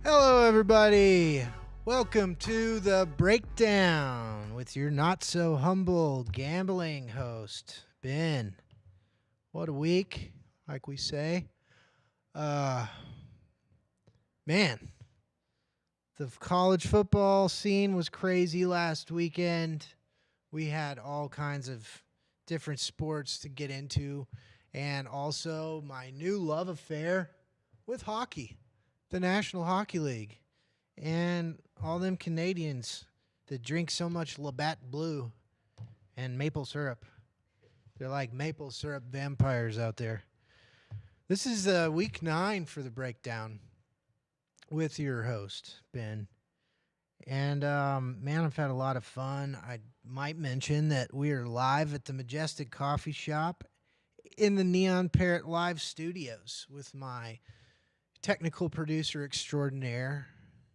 Hello, everybody. Welcome to the Breakdown with your not so humble gambling host, Ben. What a week, like we say. Man, the college football scene was crazy last weekend. We had all kinds of different sports to get into, and also my new love affair with hockey, the National Hockey League, and all them Canadians that drink so much Labatt Blue and maple syrup. They're like maple syrup vampires out there. This is week 9 for the Breakdown with your host, Ben. And, man, I've had a lot of fun. I might mention that we are live at the Majestic Coffee Shop in the Neon Parrot Live Studios with my technical producer extraordinaire,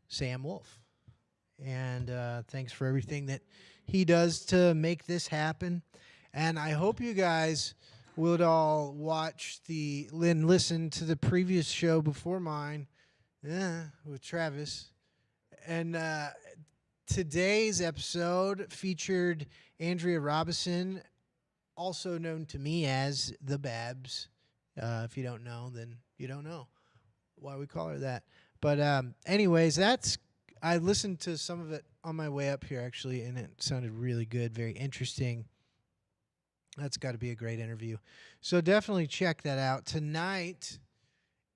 Sam Wolf. And thanks for everything that he does to make this happen. And I hope you guys would all watch and listen to the previous show before mine with Travis. And today's episode featured Andrea Robinson, also known to me as the Babs. If you don't know, then you don't know why we call her that. But anyways, I listened to some of it on my way up here, actually, and it sounded really good, very interesting. That's got to be a great interview. So definitely check that out. Tonight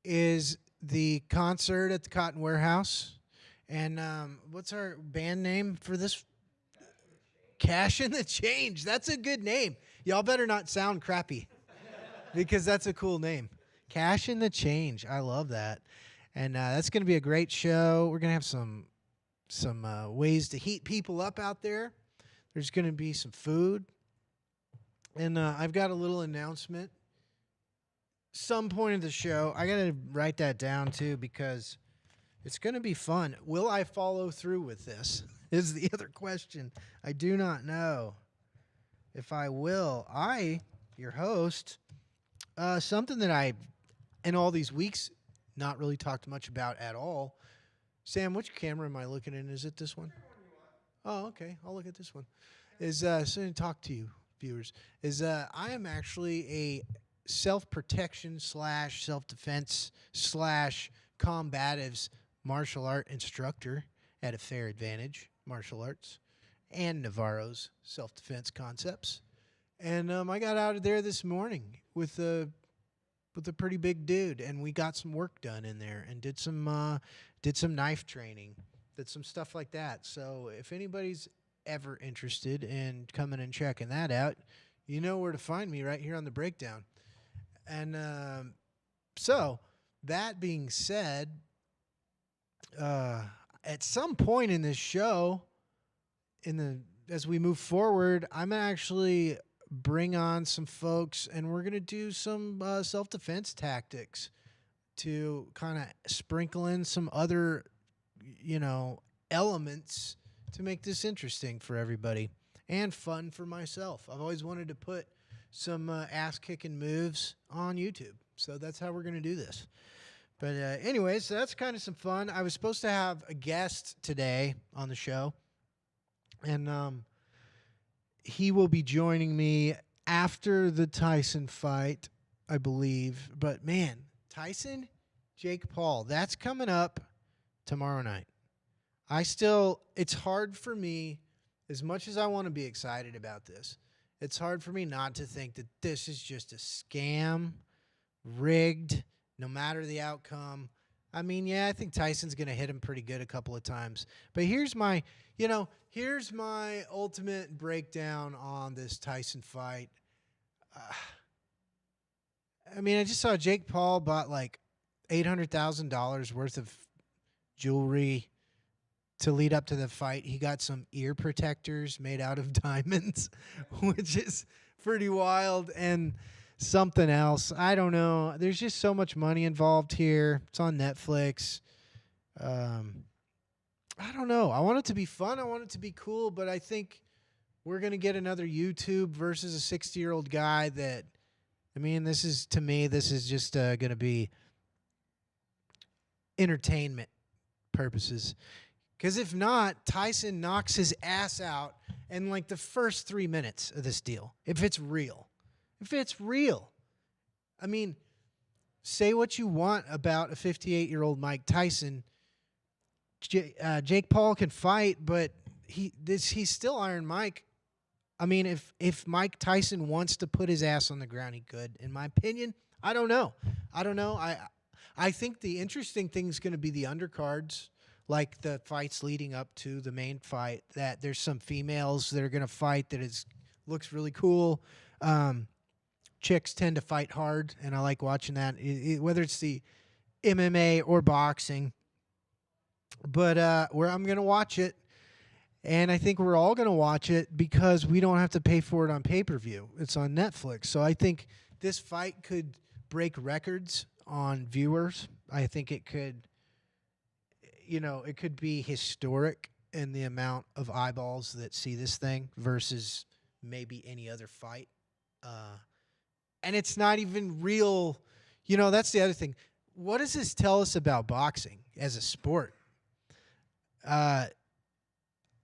is the concert at the Cotton Warehouse. And what's our band name for this? Cash in the Change. That's a good name. Y'all better not sound crappy because that's a cool name. Cash in the Change. I love that. And that's going to be a great show. We're going to have some ways to heat people up out there. There's going to be some food. And I've got a little announcement. Some point of the show, I got to write that down too because it's going to be fun. Will I follow through with this is the other question. I do not know if I will. Your host, something that I, in all these weeks, not really talked much about at all. Sam, which camera am I looking in? Is it this one? Oh, okay. I'll look at this one. So to talk to you, viewers, I am actually a self-protection / self-defense / combatives martial art instructor at a Fair Advantage Martial Arts and Navarro's Self-Defense Concepts. And I got out of there this morning with a pretty big dude, and we got some work done in there and did some knife training, did some stuff like that. So if anybody's ever interested in coming and checking that out, you know where to find me right here on the Breakdown. And so that being said, at some point in this show, as we move forward, I'm gonna actually bring on some folks, and we're gonna do some self-defense tactics to kind of sprinkle in some other, elements to make this interesting for everybody and fun for myself. I've always wanted to put some ass-kicking moves on YouTube, so that's how we're gonna do this. But anyways, so that's kind of some fun. I was supposed to have a guest today on the show, and he will be joining me after the Tyson fight, I believe. But, man, Tyson, Jake Paul, that's coming up tomorrow night. It's hard for me, as much as I want to be excited about this, it's hard for me not to think that this is just a scam, rigged, no matter the outcome. I mean, yeah, I think Tyson's going to hit him pretty good a couple of times. But here's my ultimate breakdown on this Tyson fight. I just saw Jake Paul bought like $800,000 worth of jewelry to lead up to the fight. He got some ear protectors made out of diamonds, which is pretty wild. And something else. I don't know. There's just so much money involved here. It's on Netflix. Um, I don't know. I want it to be fun. I want it to be cool, but I think we're gonna get another YouTube versus a 60-year-old guy. That I mean, this is to me. This is just gonna be entertainment purposes. Because if not, Tyson knocks his ass out in like the first 3 minutes of this deal. If it's real. If it's real. I mean, say what you want about a 58-year-old Mike Tyson. Jake Paul can fight, but he's still Iron Mike. I mean, if Mike Tyson wants to put his ass on the ground, he could. In my opinion, I don't know. I think the interesting thing is going to be the undercards, like the fights leading up to the main fight. That there's some females that are going to fight that looks really cool. Chicks tend to fight hard, and I like watching that. Whether it's the MMA or boxing, but where I'm going to watch it. And I think we're all going to watch it because we don't have to pay for it on pay-per-view. It's on Netflix. So I think this fight could break records on viewers. I think it could, it could be historic in the amount of eyeballs that see this thing versus maybe any other fight. And it's not even real. That's the other thing. What does this tell us about boxing as a sport?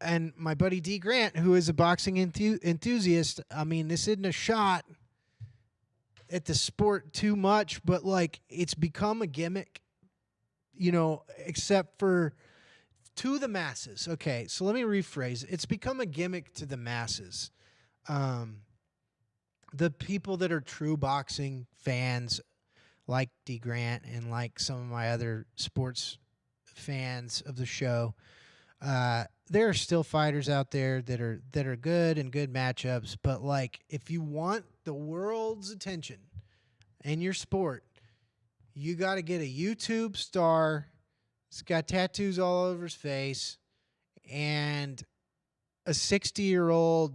And my buddy D. Grant, who is a boxing enthusiast, I mean, this isn't a shot at the sport too much, but like it's become a gimmick, except for to the masses. Okay, so let me rephrase. It's become a gimmick to the masses. The people that are true boxing fans, like D. Grant and like some of my other sports fans of the show, there are still fighters out there that are good and good matchups, but like if you want the world's attention in your sport, you got to get a YouTube star. He's got tattoos all over his face and a 60-year-old,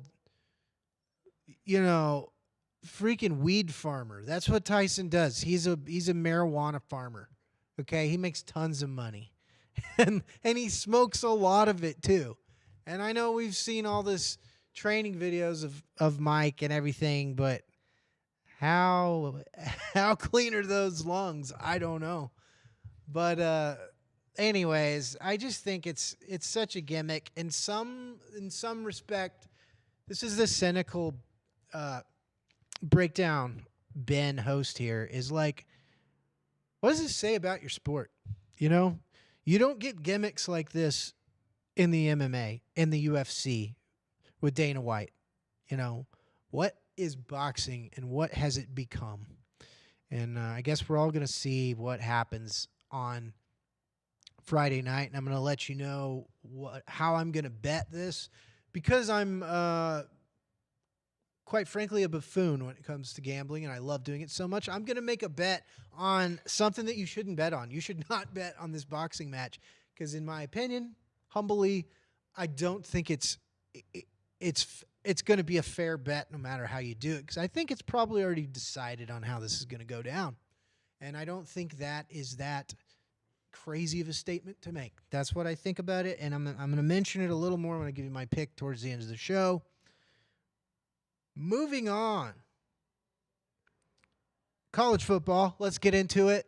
freaking weed farmer. That's what Tyson does. He's a marijuana farmer. Okay, he makes tons of money. And he smokes a lot of it too. And I know we've seen all this training videos of Mike and everything, but how clean are those lungs? I don't know. But anyways, I just think it's such a gimmick. In some respect, this is the cynical breakdown. Ben, host here, is like, what does this say about your sport? You don't get gimmicks like this in the MMA, in the UFC with Dana White. What is boxing and what has it become? And I guess we're all going to see what happens on Friday night. And I'm going to let you know how I'm going to bet this, because I'm quite frankly a buffoon when it comes to gambling, and I love doing it so much. I'm going to make a bet on something that you shouldn't bet on. You should not bet on this boxing match because, in my opinion, humbly, I don't think it's going to be a fair bet no matter how you do it, because I think it's probably already decided on how this is going to go down. And I don't think that is that crazy of a statement to make. That's what I think about it, and I'm going to mention it a little more when I give you my pick towards the end of the show. Moving on. College football. Let's get into it.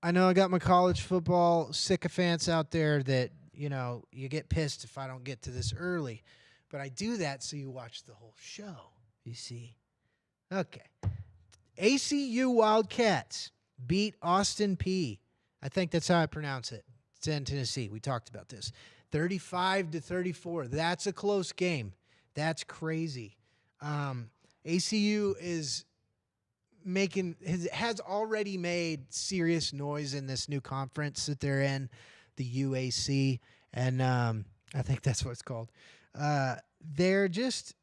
I know I got my college football sycophants out there that, you get pissed if I don't get to this early. But I do that so you watch the whole show, you see. Okay. ACU Wildcats beat Austin Peay. I think that's how I pronounce it. It's in Tennessee. We talked about this. 35-34. That's a close game. That's crazy. ACU has already made serious noise in this new conference that they're in, the UAC, and I think that's what it's called. This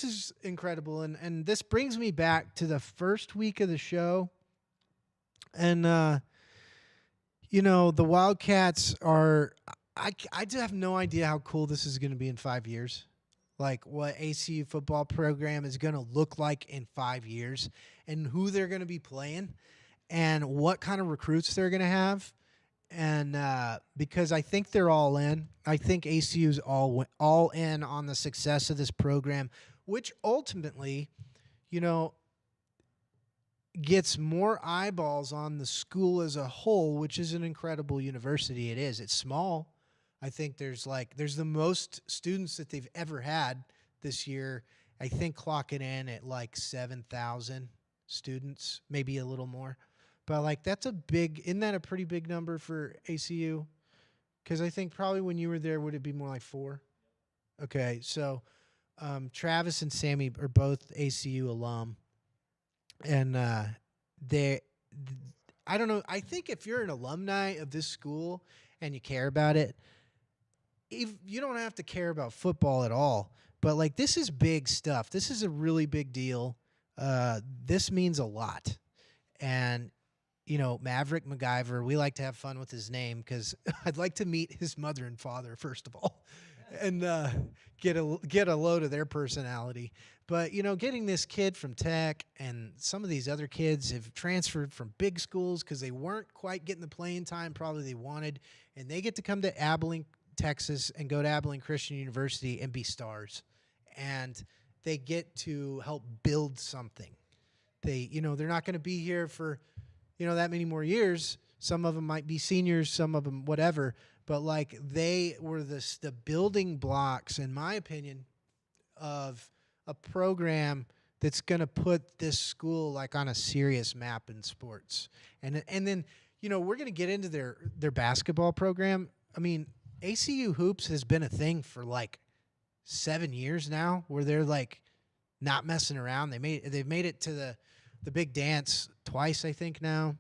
is incredible, and this brings me back to the first week of the show, and the Wildcats are. I just have no idea how cool this is going to be in 5 years. like what ACU football program is going to look like in 5 years and who they're going to be playing and what kind of recruits they're going to have. And because I think they're all in. I think ACU's all in on the success of this program, which ultimately, you know, gets more eyeballs on the school as a whole, which is an incredible university. It is. It's small. I think there's the most students that they've ever had this year. I think clocking in at like 7,000 students, maybe a little more. But like isn't that a pretty big number for ACU? Because I think probably when you were there, would it be more like 4? Okay, so Travis and Sammy are both ACU alum, and they, I don't know. I think if you're an alumni of this school and you care about it, if you don't have to care about football at all, but like this is big stuff. This is a really big deal. This means a lot, and Maverick MacGyver, we like to have fun with his name because I'd like to meet his mother and father, first of all, and get a load of their personality. But, getting this kid from Tech and some of these other kids have transferred from big schools because they weren't quite getting the playing time probably they wanted, and they get to come to Abilene, Texas, and go to Abilene Christian University and be stars. And they get to help build something. They're not going to be here for that many more years. Some of them might be seniors, some of them whatever. But like they were the building blocks, in my opinion, of a program that's going to put this school like on a serious map in sports. And then we're going to get into their basketball program. I mean, ACU hoops has been a thing for like 7 years now, where they're like not messing around. They've made it to the big dance twice, I think now,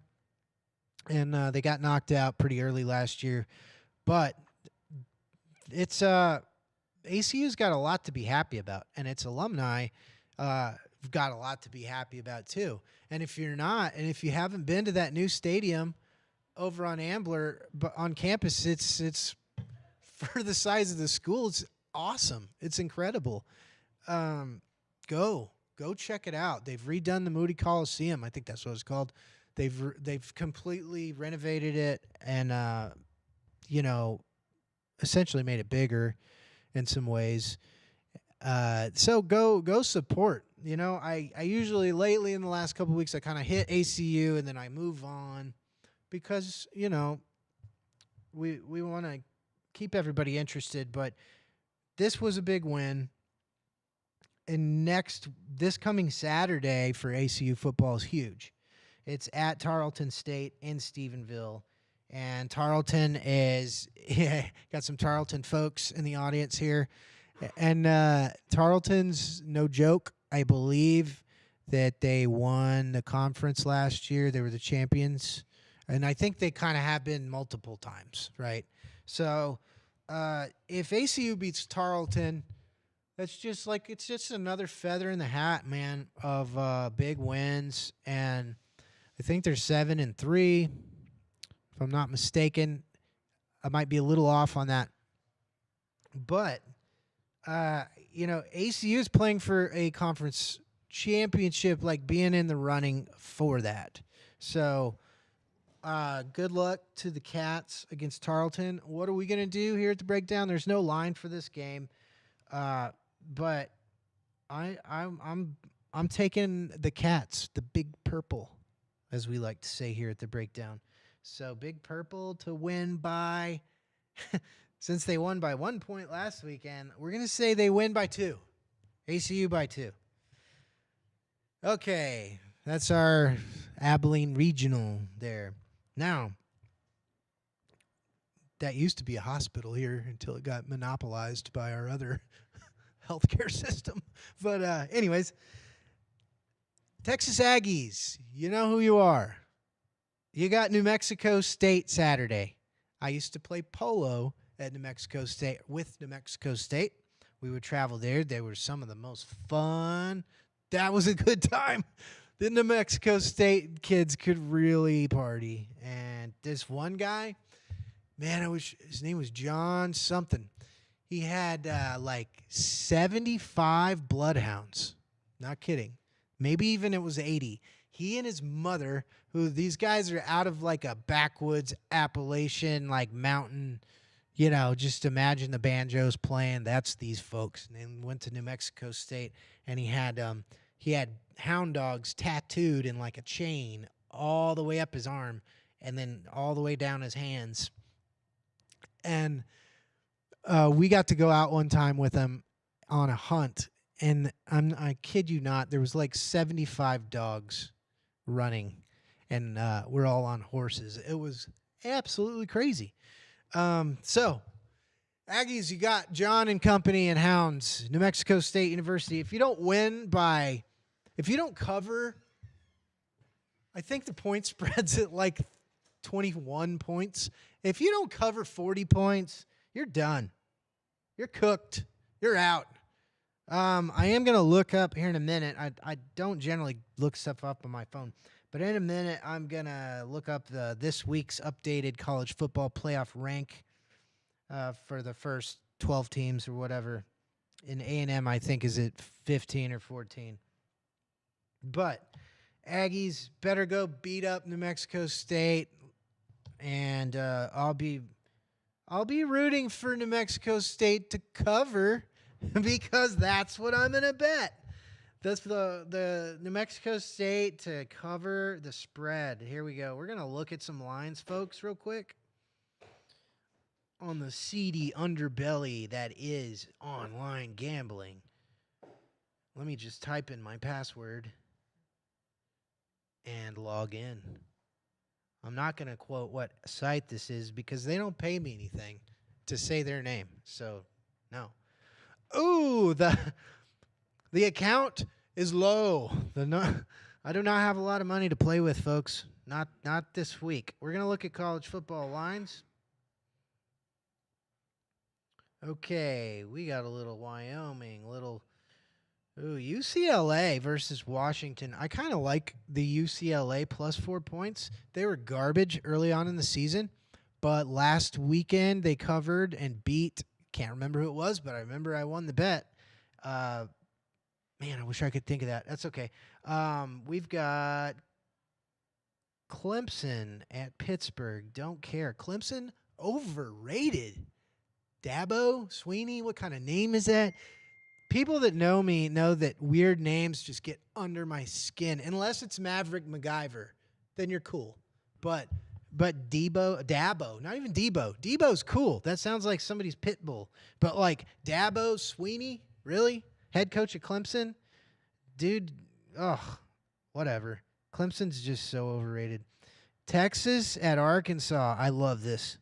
and they got knocked out pretty early last year. But it's ACU's got a lot to be happy about, and its alumni got a lot to be happy about too. And if you're not, and if you haven't been to that new stadium over on Ambler, but on campus, it's for the size of the school, it's awesome. It's incredible. Go check it out. They've redone the Moody Coliseum. I think that's what it's called. They've completely renovated it and essentially made it bigger in some ways. So go support. I usually lately in the last couple of weeks I kind of hit ACU and then I move on because we want to keep everybody interested. But this was a big win. And this coming Saturday for ACU football is huge. It's at Tarleton State in Stephenville. And Tarleton is got some Tarleton folks in the audience here. And Tarleton's no joke. I believe that they won the conference last year. They were the champions. And I think they kind of have been multiple times, right? So if ACU beats Tarleton, it's just another feather in the hat, man, of big wins. And I think they're 7-3, if I'm not mistaken. I might be a little off on that. But, ACU is playing for a conference championship, like being in the running for that. So good luck to the Cats against Tarleton. What are we going to do here at the breakdown? There's no line for this game. But I'm taking the Cats, the Big Purple, as we like to say here at the breakdown. So Big Purple to win by, since they won by 1 point last weekend, we're going to say they win by 2. ACU by 2. Okay, that's our Abilene Regional there. Now, that used to be a hospital here until it got monopolized by our other healthcare system. But anyways, Texas Aggies, you know who you are. You got New Mexico State Saturday. I used to play polo at New Mexico State with New Mexico State. We would travel there. They were some of the most fun. That was a good time. The New Mexico State kids could really party. And this one guy, man, his name was John something. He had like 75 bloodhounds. Not kidding. Maybe even it was 80. He and his mother, who these guys are out of like a backwoods Appalachian, like mountain, just imagine the banjos playing. That's these folks. And went to New Mexico State, and he had hound dogs tattooed in like a chain all the way up his arm and then all the way down his hands. And we got to go out one time with him on a hunt, and I kid you not, there was like 75 dogs running, and we're all on horses. It was absolutely crazy. So, Aggies, you got John and company and hounds, New Mexico State University. If you don't cover, I think the point spread's at like 21 points. If you don't cover 40 points, you're done. You're cooked. You're out. I am going to look up here in a minute. I don't generally look stuff up on my phone, but in a minute, I'm going to look up this week's updated college football playoff rank for the first 12 teams or whatever. In A&M, I think, is at 15 or 14. But Aggies better go beat up New Mexico State, and I'll be rooting for New Mexico State to cover because that's what I'm going to bet. That's the New Mexico State to cover the spread. Here we go. We're going to look at some lines, folks, real quick. On the seedy underbelly that is online gambling. Let me just type in my password and log in. I'm not going to quote what site this is because they don't pay me anything to say their name. So, no. Ooh, the account is low. I do not have a lot of money to play with, folks. Not this week. We're going to look at college football lines. Okay, we got a little Wyoming, UCLA versus Washington. I kind of like the UCLA plus 4 points. They were garbage early on in the season, but last weekend they covered and beat, can't remember who it was, but I remember I won the bet. Man, I wish I could think of that. That's okay. We've got Clemson at Pittsburgh. Don't care. Clemson overrated. Dabo, Sweeney, what kind of name is that? People that know me know that weird names just get under my skin. Unless it's Maverick MacGyver, then you're cool. But Dabo, not even Debo. Debo's cool. That sounds like somebody's pit bull. But like Dabo, Sweeney, really? Head coach at Clemson? Dude, whatever. Clemson's just so overrated. Texas at Arkansas. I love this.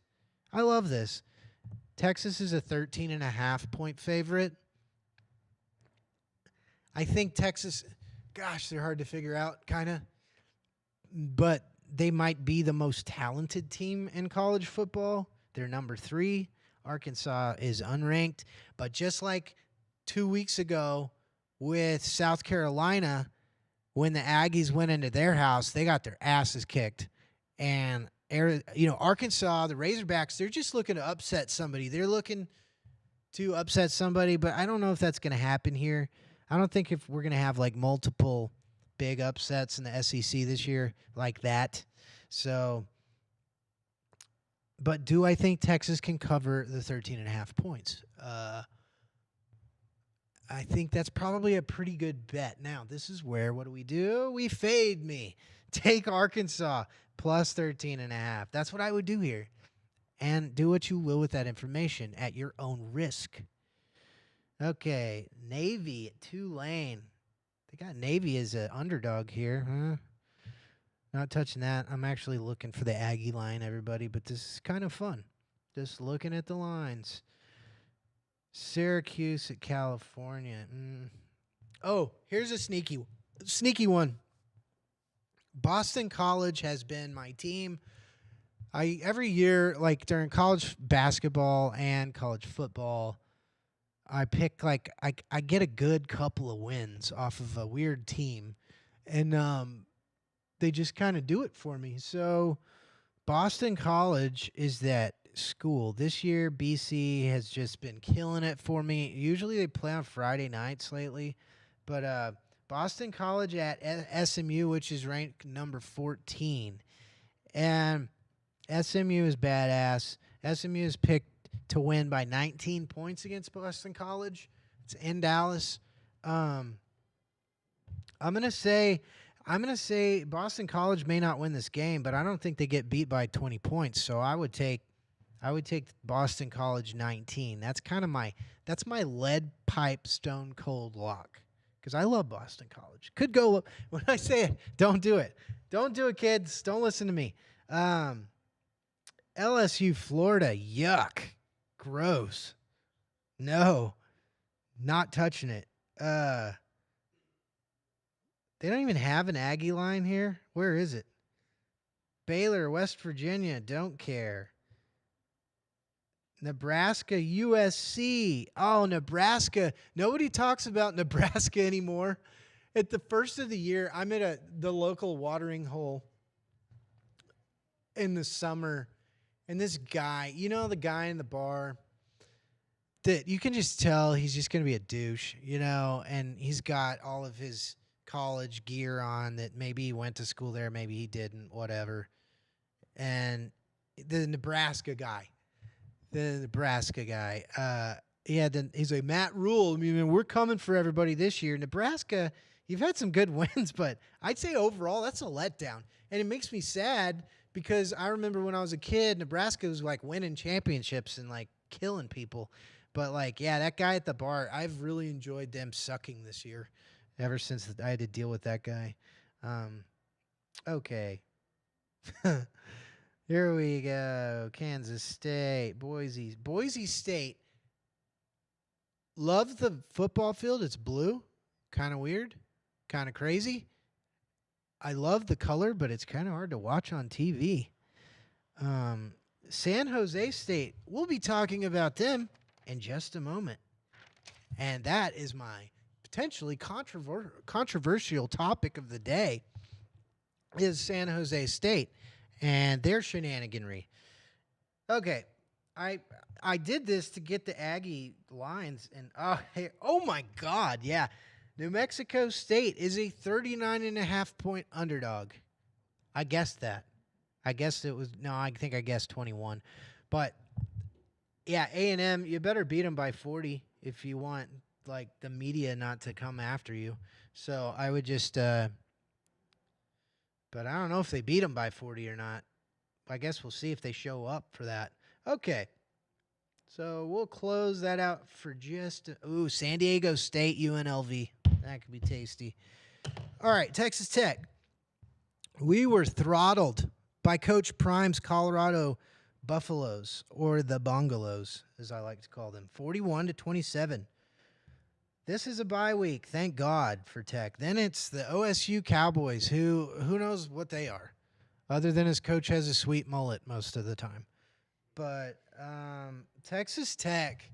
Texas is a 13.5 point favorite. I think Texas, gosh, they're hard to figure out, kind of. But they might be the most talented team in college football. They're number 3. Arkansas is unranked. But just like 2 weeks ago with South Carolina, when the Aggies went into their house, they got their asses kicked. And Arkansas, the Razorbacks, they're just looking to upset somebody. They're looking to upset somebody, but I don't know if that's going to happen here. I don't think if we're going to have like multiple big upsets in the SEC this year like that. So, but do I think Texas can cover the 13.5 points? I think that's probably a pretty good bet. Now, this is where, what do? We fade me. Take Arkansas plus 13.5. That's what I would do here. And do what you will with that information at your own risk. Okay, Navy at Tulane. They got Navy as an underdog here, huh? Not touching that. I'm actually looking for the Aggie line, everybody, but this is kind of fun. Just looking at the lines. Syracuse at California. Oh, here's a sneaky one. Boston College has been my team. Every year, like during college basketball and college football, I pick I get a good couple of wins off of a weird team, and they just kind of do it for me. So Boston College is school. This year, BC has just been killing it for me. Usually they play on Friday nights lately, but Boston College at SMU, which is ranked number 14. And SMU is badass. SMU is picked to win by 19 points against Boston College. It's in Dallas. Um, I'm gonna say Boston College may not win this game, but I don't think they get beat by 20 points. So I would take Boston College 19. That's my lead pipe stone cold lock because I love Boston College. Could go when I say it. Don't do it. Don't do it, kids. Don't listen to me. LSU Florida. Yuck. Gross. No. Not touching it. They don't even have an Aggie line here. Where is it? Baylor, West Virginia. Don't care. Nebraska, USC. Oh, Nebraska. Nobody talks about Nebraska anymore. At the first of the year, I'm at the local watering hole in the summer. And this guy, the guy in the bar that you can just tell he's just going to be a douche, and he's got all of his college gear on that maybe he went to school there, maybe he didn't, whatever. And the Nebraska guy. He's like, Matt Rule. I mean, we're coming for everybody this year. Nebraska, you've had some good wins, but I'd say overall that's a letdown. And it makes me sad because I remember when I was a kid, Nebraska was like winning championships and like killing people. But that guy at the bar, I've really enjoyed them sucking this year ever since I had to deal with that guy. Okay. Here we go. Kansas State, Boise State. Love the football field. It's blue. Kind of weird. Kind of crazy. I love the color, but it's kind of hard to watch on TV. San Jose State. We'll be talking about them in just a moment. And that is my potentially controversial topic of the day is San Jose State and their shenaniganry. Okay, I did this to get the Aggie lines, and oh my God, yeah. New Mexico State is a 39.5 point underdog. I guessed that. I guessed it was, no, I think I guessed 21. But, yeah, A&M, you better beat them by 40 if you want, the media not to come after you. So I would just, but I don't know if they beat them by 40 or not. I guess we'll see if they show up for that. Okay. So we'll close that out for just, San Diego State, UNLV. That could be tasty. All right, Texas Tech. We were throttled by Coach Prime's Colorado Buffaloes, or the Bungalows, as I like to call them, 41-27. This is a bye week, thank God for Tech. Then it's the OSU Cowboys, who knows what they are, other than his coach has a sweet mullet most of the time. But Texas Tech,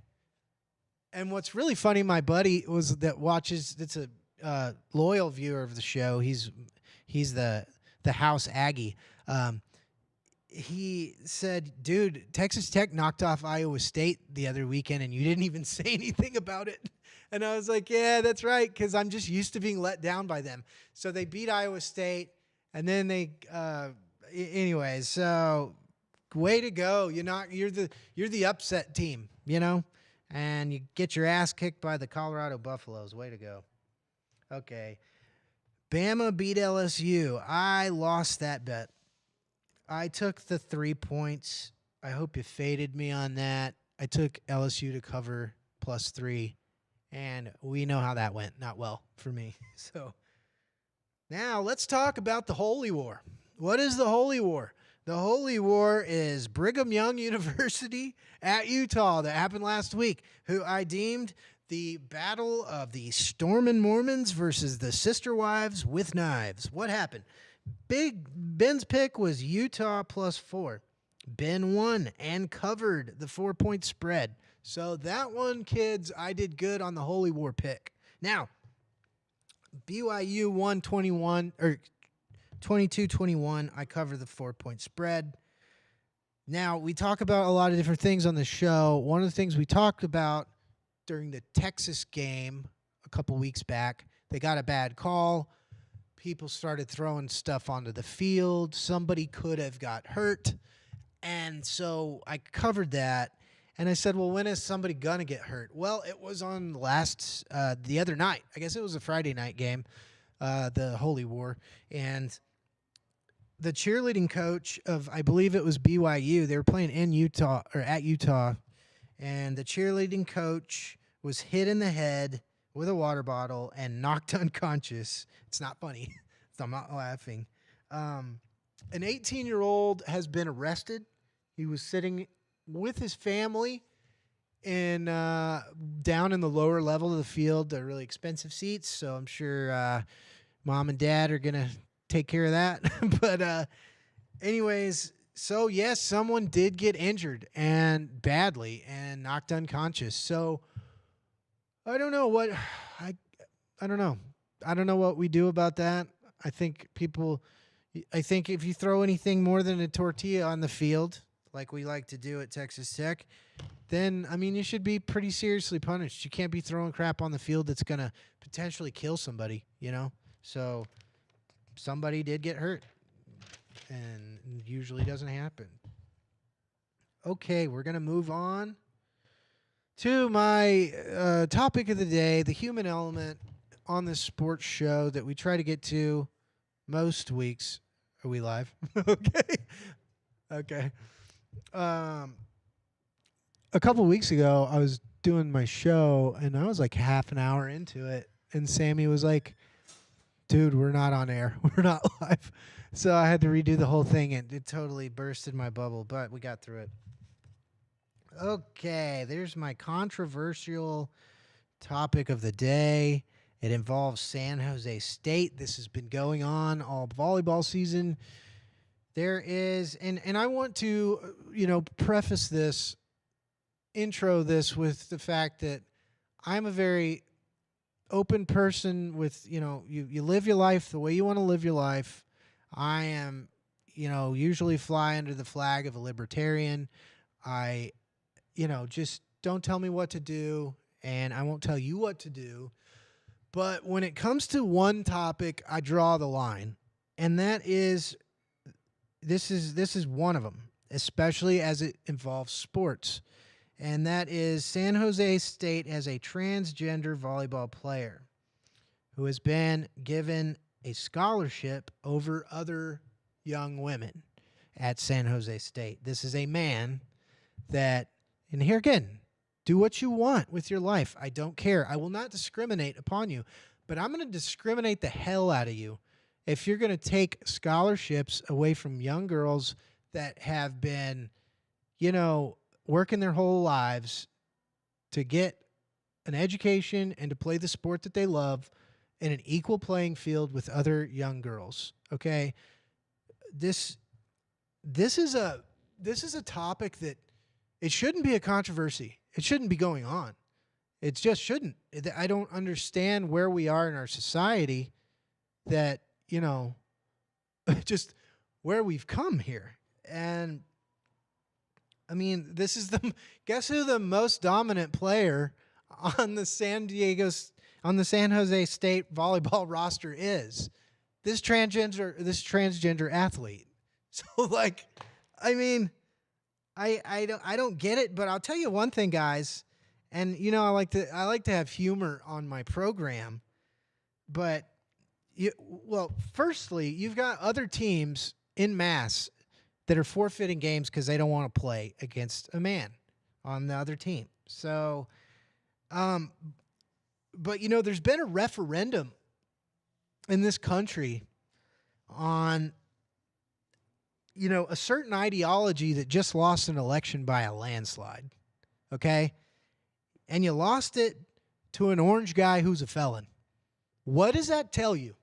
and what's really funny, my buddy that's a loyal viewer of the show. He's the house Aggie. He said, dude, Texas Tech knocked off Iowa State the other weekend, and you didn't even say anything about it. And I was like, yeah, that's right, because I'm just used to being let down by them. So they beat Iowa State, and then anyways, so way to go. You're the upset team, and you get your ass kicked by the Colorado Buffaloes. Way to go. Okay. Bama beat LSU. I lost that bet. I took the 3 points. I hope you faded me on that. I took LSU to cover +3, and we know how that went. Not well for me. So now let's talk about the Holy War. What is the Holy War? The Holy War is Brigham Young University at Utah that happened last week, who I deemed the battle of the Stormin' Mormons versus the Sister Wives with Knives. What happened? Ben's pick was Utah +4. Ben won and covered the 4-point spread. So that one, kids, I did good on the Holy War pick. Now, BYU won 22-21. I covered the 4-point spread. Now, we talk about a lot of different things on the show. One of the things we talked about during the Texas game a couple weeks back, they got a bad call. People started throwing stuff onto the field. Somebody could have got hurt. And so I covered that. And I said, well, when is somebody going to get hurt? Well, it was on the other night. I guess it was a Friday night game, the Holy War. And the cheerleading coach of, I believe it was BYU, they were playing in Utah or at Utah. And the cheerleading coach was hit in the head with a water bottle and knocked unconscious. It's not funny. I'm not laughing. An 18-year-old has been arrested. He was sitting with his family in down in the lower level of the field, the really expensive seats. So I'm sure mom and dad are going to take care of that. But anyways, so yes, someone did get injured and badly and knocked unconscious. So I don't know what I don't know. I don't know what we do about that. I think if you throw anything more than a tortilla on the field, like we like to do at Texas Tech, then, I mean, you should be pretty seriously punished. You can't be throwing crap on the field that's going to potentially kill somebody, you know? So somebody did get hurt, and usually doesn't happen. Okay, we're going to move on to my topic of the day, the human element on this sports show that we try to get to most weeks. Are we live? Okay. Okay. A couple weeks ago, I was doing my show, and I was like half an hour into it, and Sammy was like, dude, we're not on air. We're not live. So I had to redo the whole thing, and it totally bursted my bubble, but we got through it. Okay, there's my controversial topic of the day. It involves San Jose State. This has been going on all volleyball season. There is, and I want to, preface this, intro this with the fact that I'm a very open person with, you live your life the way you want to live your life. I am, usually fly under the flag of a libertarian. I, just don't tell me what to do, and I won't tell you what to do. But when it comes to one topic, I draw the line, and that is, this is one of them, especially as it involves sports, and that is San Jose State has a transgender volleyball player who has been given a scholarship over other young women at San Jose State. This is a man that, and here again, do what you want with your life. I don't care. I will not discriminate upon you, but I'm going to discriminate the hell out of you if you're going to take scholarships away from young girls that have been, working their whole lives to get an education and to play the sport that they love in an equal playing field with other young girls. Okay? This is a topic that it shouldn't be a controversy. It shouldn't be going on. It just shouldn't. I don't understand where we are in our society that, just where we've come here. And I mean, this is guess who the most dominant player on the San Jose State volleyball roster is? This transgender athlete. So I mean, I don't get it, but I'll tell you one thing, guys. And I like to have humor on my program, but firstly, you've got other teams in mass that are forfeiting games because they don't want to play against a man on the other team. So, but there's been a referendum in this country on, a certain ideology that just lost an election by a landslide. Okay? And you lost it to an orange guy who's a felon. What does that tell you?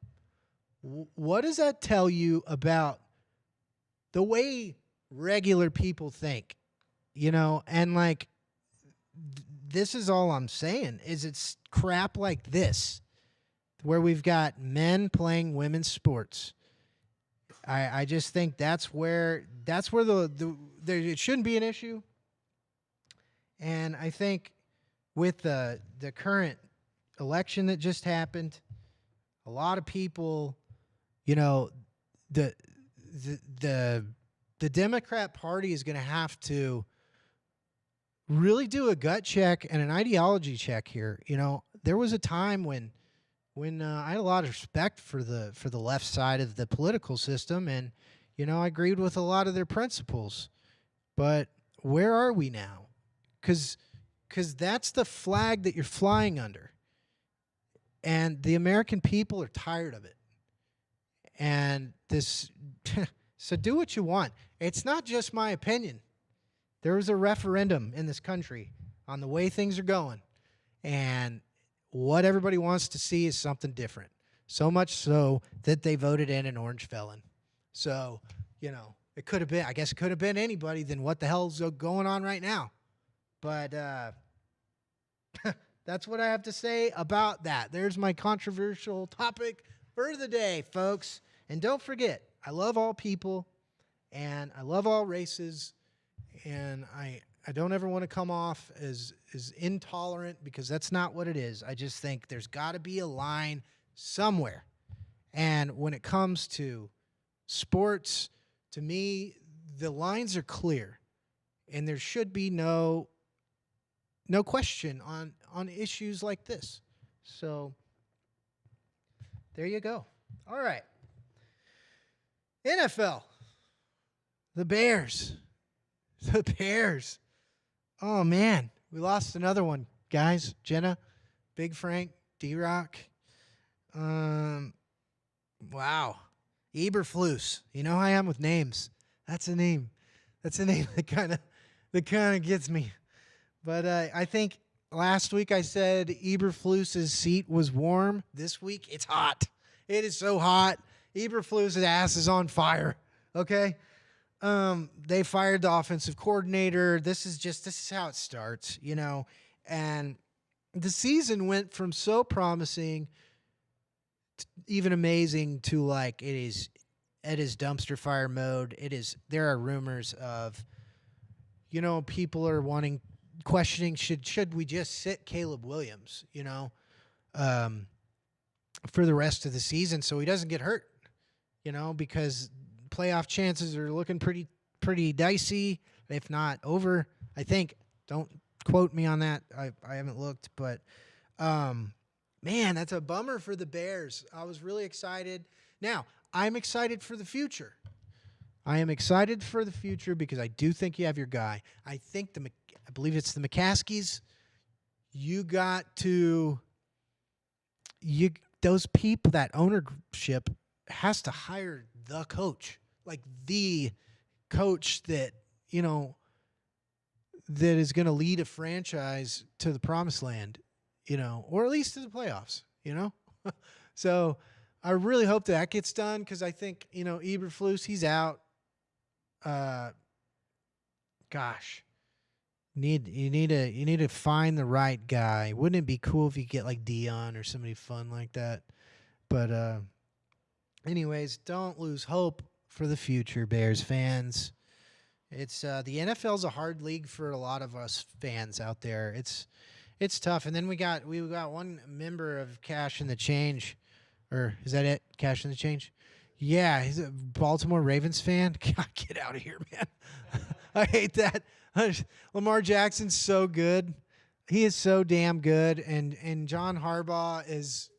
What does that tell you about the way regular people think? And this is all I'm saying is it's crap like this where we've got men playing women's sports. I just think that's where the it shouldn't be an issue. And I think with the current election that just happened, a lot of people, you know, the the the, the Democrat Party is going to have to really do a gut check and an ideology check here. There was a time when I had a lot of respect for the left side of the political system, and I agreed with a lot of their principles. But where are we now? Because that's the flag that you're flying under, and the American people are tired of it. And this, so do what you want. It's not just my opinion. There was a referendum in this country on the way things are going, and what everybody wants to see is something different. So much so that they voted in an orange felon. So, it could have been, I guess it could have been anybody, then what the hell's going on right now? But that's what I have to say about that. There's my controversial topic for the day, folks. And don't forget, I love all people, and I love all races, and I don't ever want to come off as intolerant, because that's not what it is. I just think there's got to be a line somewhere. And when it comes to sports, to me, the lines are clear, and there should be no question on issues like this. So there you go. All right. NFL. The Bears. The Bears. Oh, man. We lost another one, guys. Jenna, Big Frank, D-Rock. Wow. Eberflus. You know how I am with names. That's a name. That's a name that kind of gets me. But I think last week I said Eberflus's seat was warm. This week it's hot. It is so hot. Eberflus's ass is on fire. Okay? They fired the offensive coordinator. This is how it starts, and the season went from so promising, even amazing, to like it is dumpster fire mode. There are rumors of, people are questioning, should we just sit Caleb Williams, for the rest of the season so he doesn't get hurt, because playoff chances are looking pretty dicey, if not over, I think. Don't quote me on that. I haven't looked, but man, that's a bummer for the Bears. I was really excited. Now, I'm excited for the future. I am excited for the future because I do think you have your guy. I believe it's the McCaskies. Those people, that ownership has to hire the coach. Like the coach that is going to lead a franchise to the promised land, or at least to the playoffs, So I really hope that gets done, because I think, Eberflus, he's out. Gosh, you need to find the right guy. Wouldn't it be cool if you get like Dion or somebody fun like that? But anyways, don't lose hope for the future, Bears fans. It's the NFL's a hard league for a lot of us fans out there. It's tough. And then we got one member of Cash and the Change, or is that it? Cash and the Change? Yeah, he's a Baltimore Ravens fan. God, get out of here, man. I hate that. Lamar Jackson's so good. He is so damn good. And John Harbaugh is,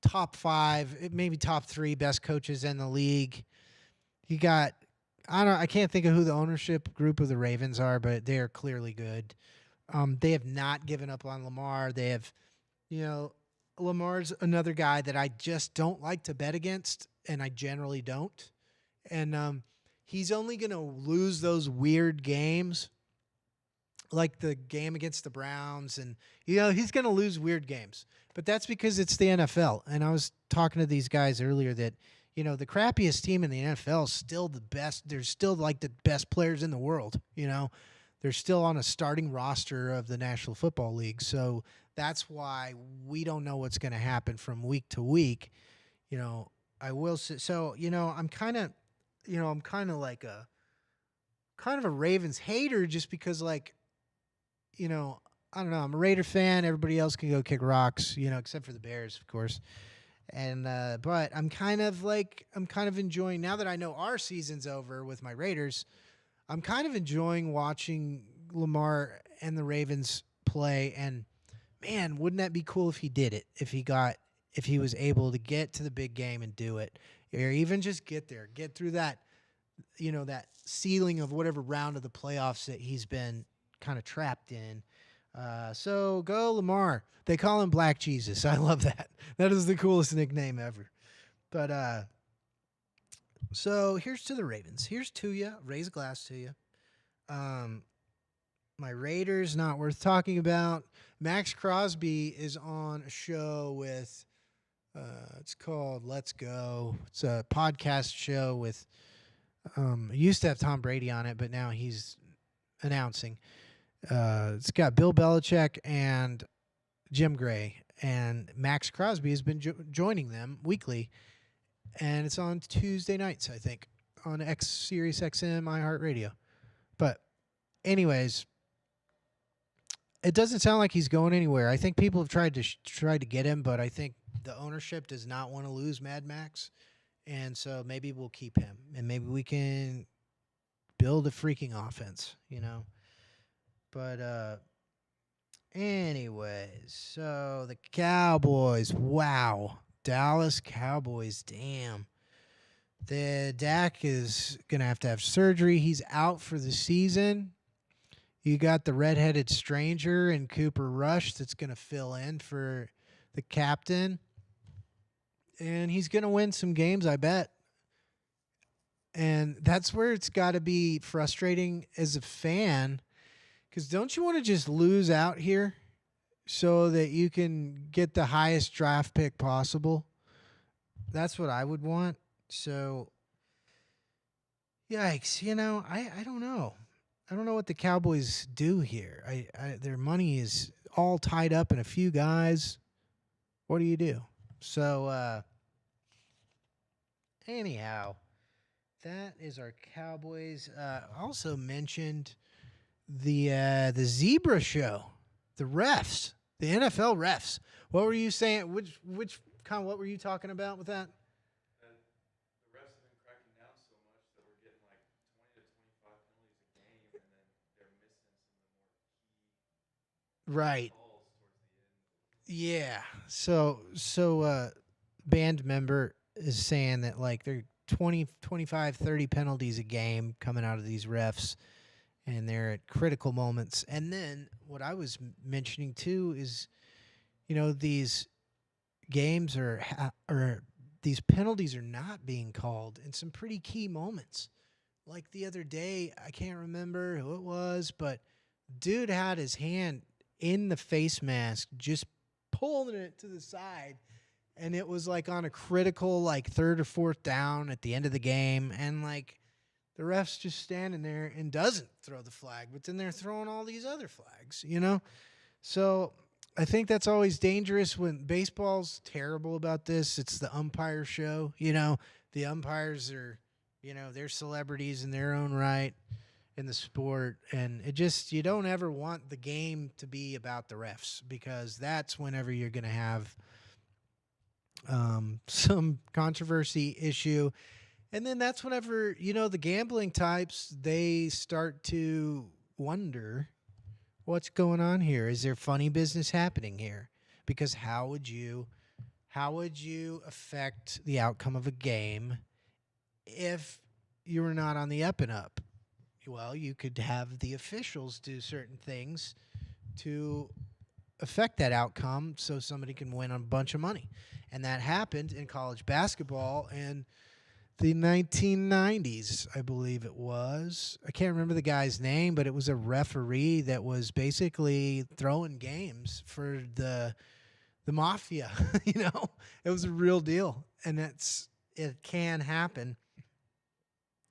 top 5, maybe top 3 best coaches in the league. I can't think of who the ownership group of the Ravens are, but they are clearly good. They have not given up on Lamar. They have, Lamar's another guy that I just don't like to bet against, and I generally don't. And he's only going to lose those weird games, like the game against the Browns, and he's going to lose weird games. But that's because it's the NFL. And I was talking to these guys earlier that, the crappiest team in the NFL is still the best. They're still like the best players in the world. They're still on a starting roster of the National Football League. So that's why we don't know what's going to happen from week to week. I will say, so, I'm kind of, I'm kind of a Ravens hater just because you know, I don't know, I'm a Raider fan. Everybody else can go kick rocks, except for the Bears, of course. And but I'm kind of enjoying now that I know our season's over with my Raiders. I'm kind of enjoying watching Lamar and the Ravens play. And man, wouldn't that be cool if he did it? If he was able to get to the big game and do it, or even just get there, get through that ceiling of whatever round of the playoffs that he's been kind of trapped in. So go Lamar. They call him Black Jesus. I love that. That is the coolest nickname ever. But so here's to the Ravens. Here's to you. Raise a glass to you. Um, my Raiders not worth talking about. Max Crosby is on a show with. It's called Let's Go. It's a podcast show with. Used to have Tom Brady on it, but now he's announcing. It's got Bill Belichick and Jim Gray, and Max Crosby has been joining them weekly, and it's on Tuesday nights, I think, on Sirius XM iHeartRadio. But anyways, it doesn't sound like he's going anywhere. I think people have tried to get him, but I think the ownership does not want to lose Mad Max, and so maybe we'll keep him, and maybe we can build a freaking offense, But anyways, so the Cowboys, wow. Dallas Cowboys, damn. The Dak is going to have surgery. He's out for the season. You got the redheaded stranger and Cooper Rush that's going to fill in for the captain. And he's going to win some games, I bet. And that's where it's got to be frustrating as a fan, because don't you want to just lose out here so that you can get the highest draft pick possible? That's what I would want. So, yikes, I don't know. I don't know what the Cowboys do here. Their money is all tied up in a few guys. What do you do? So, anyhow, that is our Cowboys. Also mentioned the Zebra Show, the refs, the NFL refs. What were you saying? What were you talking about with that? The refs have been cracking down so much that we're getting like 20 to 25 penalties a game, and then they're missing some of the more key Right. calls towards the end. Yeah. So band member is saying that like they're 20, 25, 30 penalties a game coming out of these refs, and they're at critical moments. And then what I was mentioning too is, these games or these penalties are not being called in some pretty key moments. Like the other day, I can't remember who it was, but dude had his hand in the face mask, just pulling it to the side, and it was like on a critical like third or fourth down at the end of the game, and like the ref's just standing there and doesn't throw the flag, but then they're throwing all these other flags. So I think that's always dangerous when baseball's terrible about this. It's the umpire show. The umpires are, they're celebrities in their own right in the sport. And you don't ever want the game to be about the refs, because that's whenever you're going to have some controversy issue. And then that's whenever, the gambling types, they start to wonder what's going on here. Is there funny business happening here? Because how would you affect the outcome of a game if you were not on the up and up? Well, you could have the officials do certain things to affect that outcome so somebody can win a bunch of money. And that happened in college basketball in the 1990s, I believe it was. I can't remember the guy's name, but it was a referee that was basically throwing games for the mafia. It was a real deal, and it can happen.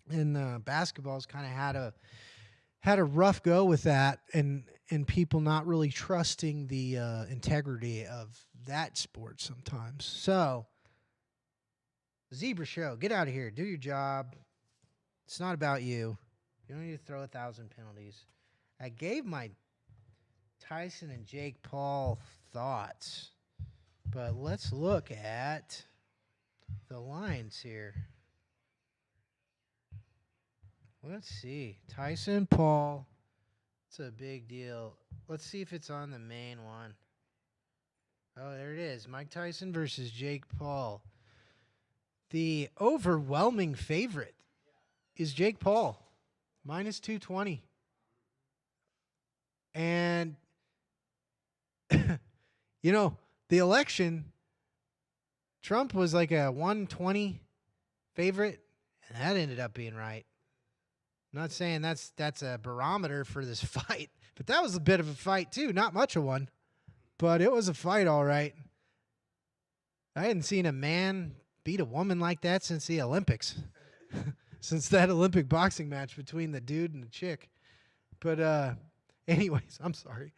And basketball's kind of had a rough go with that, and people not really trusting the integrity of that sport sometimes. So, Zebra Show, get out of here, do your job. It's not about you. You don't need to throw 1,000 penalties. I gave my Tyson and Jake Paul thoughts, but let's look at the lines here. Let's see. Tyson Paul. It's a big deal. Let's see if it's on the main one. Oh, there it is. Mike Tyson versus Jake Paul. The overwhelming favorite is Jake Paul, minus 220. And, you know, the election, Trump was like a 120 favorite, and that ended up being right. I'm not saying that's a barometer for this fight, but that was a bit of a fight too. Not much of one, but it was a fight, all right. I hadn't seen a man beat a woman like that since the Olympics, since that Olympic boxing match between the dude and the chick. But anyways, I'm sorry.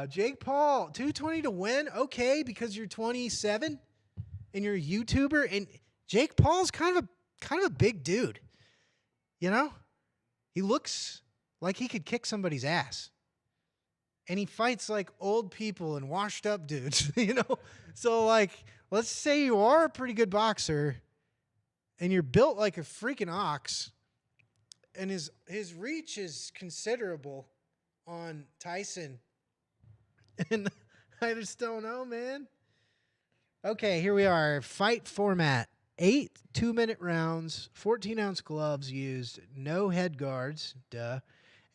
Jake Paul, 220 to win. Okay, because you're 27 and you're a YouTuber, and Jake Paul's kind of a big dude. You know, he looks like he could kick somebody's ass. And he fights like old people and washed up dudes, you know? So, like, let's say you are a pretty good boxer and you're built like a freaking ox, and his reach is considerable on Tyson. And I just don't know, man. Okay, here we are. Fight format. 8 2-minute rounds, 14-ounce gloves used, no head guards, duh.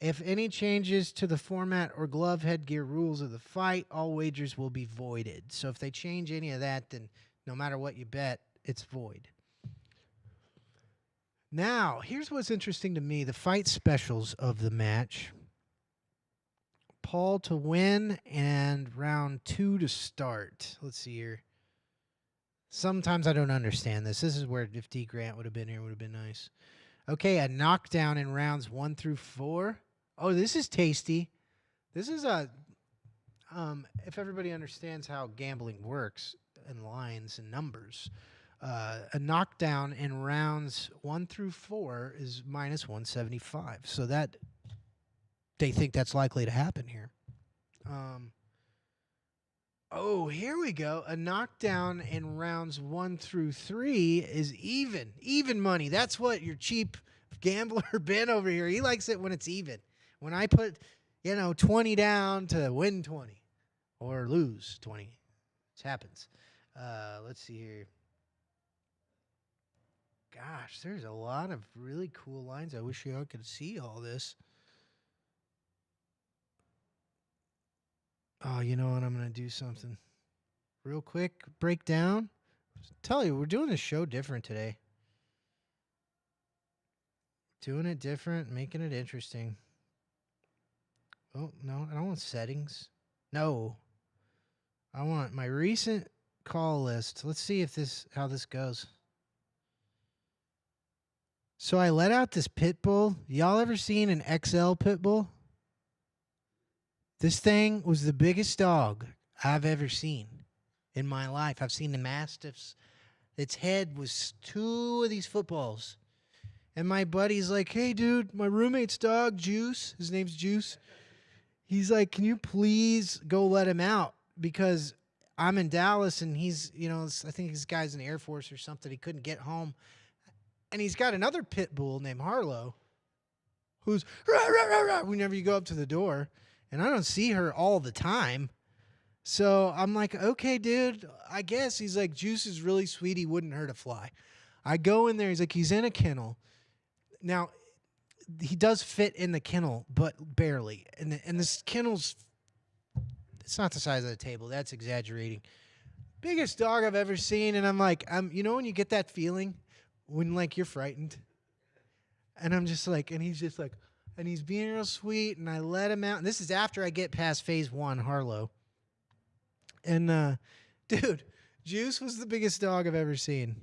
If any changes to the format or glove headgear rules of the fight, all wagers will be voided. So if they change any of that, then no matter what you bet, it's void. Now, here's what's interesting to me, the fight specials of the match. Paul to win and round 2 to start. Let's see here. Sometimes I don't understand this. This is where if D. Grant would have been here, would have been nice. Okay, a knockdown in rounds 1 through 4. Oh, this is tasty. This is if everybody understands how gambling works and lines and numbers, a knockdown in rounds 1 through 4 is minus 175. So that they think that's likely to happen here. Oh, here we go. A knockdown in rounds 1 through 3 is even money. That's what your cheap gambler Ben over here. He likes it when it's even. When I put, 20 down to win 20 or lose 20. It happens. Let's see here. Gosh, there's a lot of really cool lines. I wish y'all could see all this. Oh, you know what? I'm going to do something real quick. Breakdown. Tell you, we're doing this show different today. Doing it different, making it interesting. Oh, no, I don't want settings. No. I want my recent call list. Let's see how this goes. So I let out this pit bull. Y'all ever seen an XL pit bull? This thing was the biggest dog I've ever seen in my life. I've seen the mastiffs. Its head was 2 of these footballs. And my buddy's like, hey, dude, my roommate's dog, Juice, his name's Juice. He's like, can you please go let him out? Because I'm in Dallas and he's, I think this guy's in the Air Force or something. He couldn't get home. And he's got another pit bull named Harlow who's rah, rah, rah, rah, whenever you go up to the door. And I don't see her all the time. So I'm like, okay, dude, I guess. He's like, Juice is really sweet. He wouldn't hurt a fly. I go in there. He's like, he's in a kennel. Now, he does fit in the kennel, but barely. And this kennel's, it's not the size of the table. That's exaggerating. Biggest dog I've ever seen. And I'm like, when you get that feeling when, like, you're frightened. And I'm just like, and he's just like, and he's being real sweet. And I let him out. And this is after I get past phase 1, Harlow. And, dude, Juice was the biggest dog I've ever seen.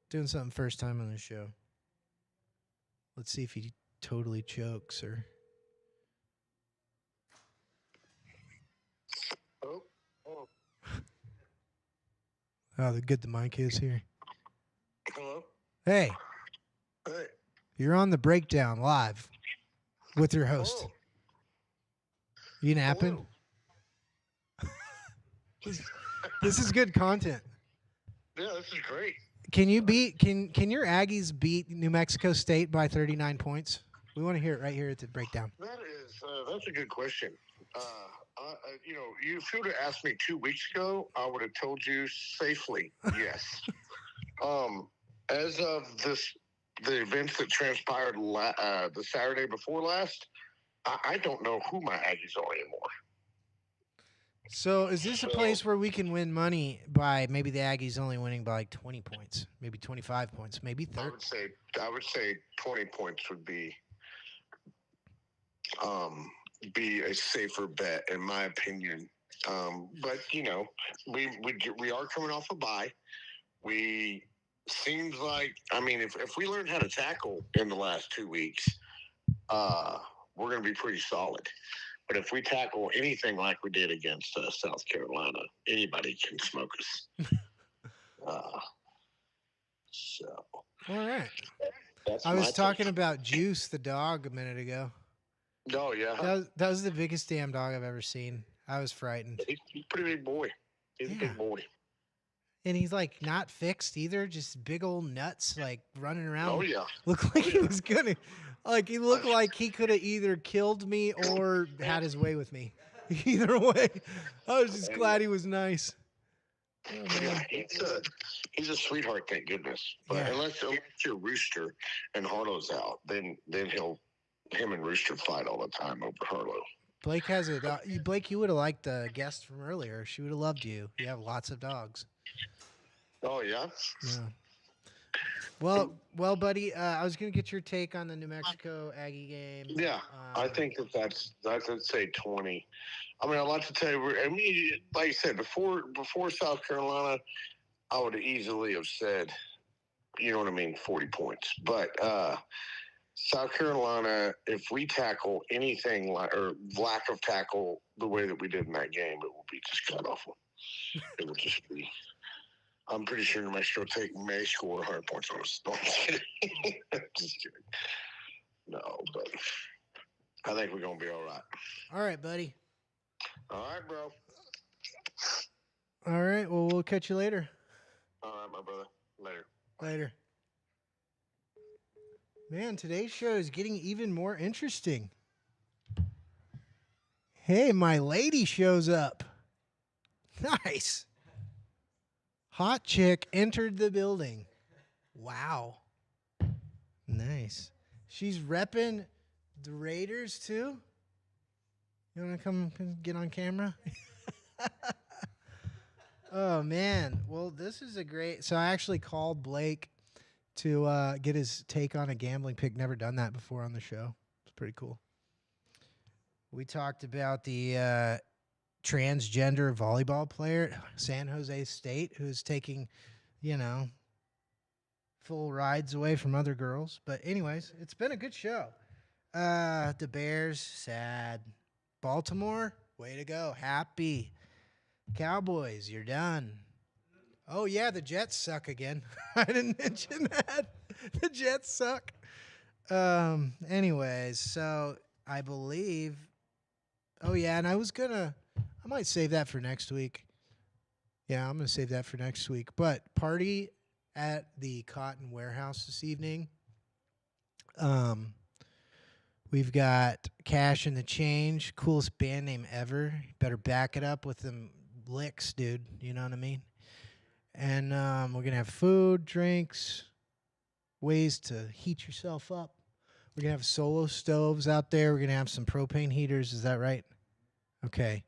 Doing something first time on the show. Let's see if he totally chokes or. Oh, how good the mic is here. Hello? Hey. Hey. You're on the breakdown live with your host. Oh, You napping? hello. This is good content. Yeah, this is great. Can you beat can your Aggies beat New Mexico State by 39 points? We want to hear it right here at the breakdown. That's a good question. If you would have asked me 2 weeks ago, I would have told you safely yes. As of the events that transpired the Saturday before last, I don't know who my Aggies are anymore. So is this a place where we can win money by maybe the Aggies only winning by like 20 points, maybe 25 points, maybe 30? I would say 20 points would be a safer bet in my opinion. But we are coming off a bye. We seems like if we learn how to tackle in the last 2 weeks, we're going to be pretty solid. But if we tackle anything like we did against South Carolina, anybody can smoke us. So All right. that's I was my talking take. about Juice the dog a minute ago. Oh yeah, That was the biggest damn dog I've ever seen. I was frightened. he's a pretty big boy. He's a Yeah. big boy. And he's like not fixed either, just big old nuts like running around. Oh yeah. Looked like he was gonna like he looked like he could have either killed me or had his way with me. Either way. I was just glad he was nice. Oh, Yeah, man. he's a sweetheart, thank goodness. But Yeah. unless you're Rooster and Harlow's out, then him and Rooster fight all the time over Harlow. Blake has a dog. Blake, you would have liked the guest from earlier. She would have loved you. You have lots of dogs. Oh yeah. Yeah. Well, buddy. I was gonna get your take on the New Mexico Aggie game. Yeah, I think that's I'd say 20. I mean, I'd like to tell you, like I said before South Carolina, I would easily have said, 40 points. But South Carolina, if we tackle anything like or lack of tackle the way that we did in that game, it will be just cut off. It will just be. I'm pretty sure New Mexico may score 100 points on us. No, I'm just kidding. Just kidding. No, but I think we're gonna be all right. All right, buddy. All right, bro. All right. Well, we'll catch you later. All right, my brother. Later. Later. Man, today's show is getting even more interesting. Hey, my lady shows up. Nice. Hot chick entered the building. Wow. Nice. She's repping the Raiders too. You want to come get on camera? Oh, man. Well, this is a great... So I actually called Blake to get his take on a gambling pick. Never done that before on the show. It's pretty cool. We talked about the transgender volleyball player at San Jose State who's taking, full rides away from other girls. But anyways, it's been a good show. The Bears, sad. Baltimore, way to go. Happy. Cowboys, you're done. Oh, yeah, the Jets suck again. I didn't mention that. The Jets suck. Anyways, so I believe... Oh, yeah, and I might save that for next week. Yeah, I'm going to save that for next week. But party at the Cotton Warehouse this evening. We've got Cash and the Change, coolest band name ever. You better back it up with them licks, dude. You know what I mean? And we're going to have food, drinks, ways to heat yourself up. We're going to have solo stoves out there. We're going to have some propane heaters. Is that right? Okay.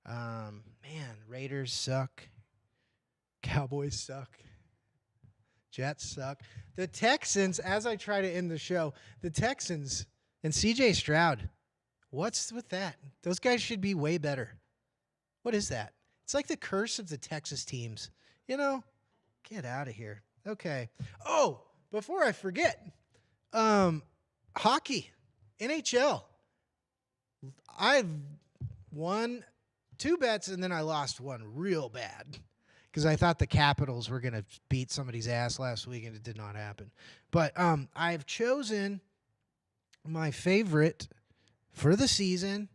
Man, Raiders suck. Cowboys suck. Jets suck. The Texans, as I try to end the show, the Texans and CJ Stroud, what's with that? Those guys should be way better. What is that? It's like the curse of the Texas teams. Get out of here. Okay. Oh, before I forget, hockey, NHL. I've won 2 bets and then I lost one real bad because I thought the Capitals were going to beat somebody's ass last week, and it did not happen. But I've chosen my favorite for the season,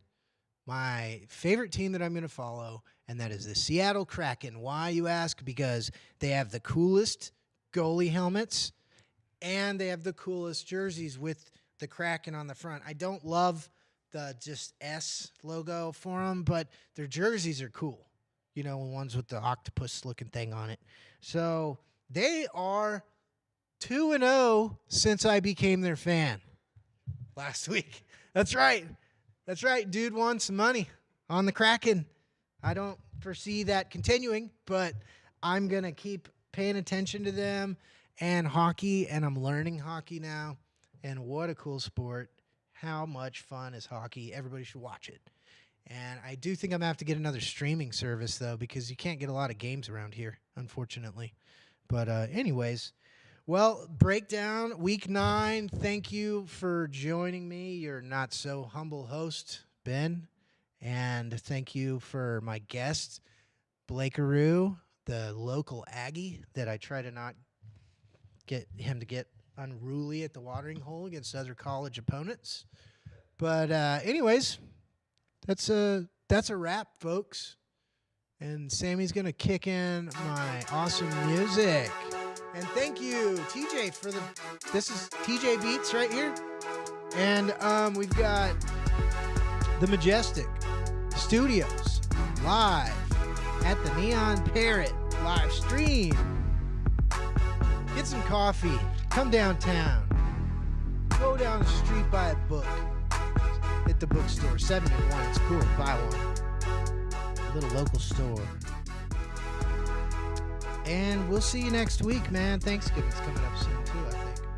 my favorite team that I'm going to follow, and that is the Seattle Kraken. Why, you ask? Because they have the coolest goalie helmets, and they have the coolest jerseys with the Kraken on the front. I don't love the just S logo for them, but their jerseys are cool. You know, ones with the octopus-looking thing on it. So they are 2-0 since I became their fan last week. That's right. That's right. Dude won some money on the Kraken. I don't foresee that continuing, but I'm going to keep paying attention to them and hockey, and I'm learning hockey now. And what a cool sport. How much fun is hockey? Everybody should watch it. And I do think I'm going to have to get another streaming service, though, because you can't get a lot of games around here, unfortunately. But anyways, well, breakdown, week 9. Thank you for joining me, your not-so-humble host, Ben. And thank you for my guest, Blakeroo, the local Aggie, that I try to not get him to get unruly at the watering hole against other college opponents. But anyways, that's a wrap, folks. And Sammy's going to kick in my awesome music. And thank you, TJ, for this is TJ Beats right here. And we've got the Majestic Studios live at the Neon Parrot live stream. Get some coffee. Come downtown. Go down the street, buy a book. Hit the bookstore. 7 in 1. It's cool. Buy one. A little local store. And we'll see you next week, man. Thanksgiving's coming up soon, too, I think.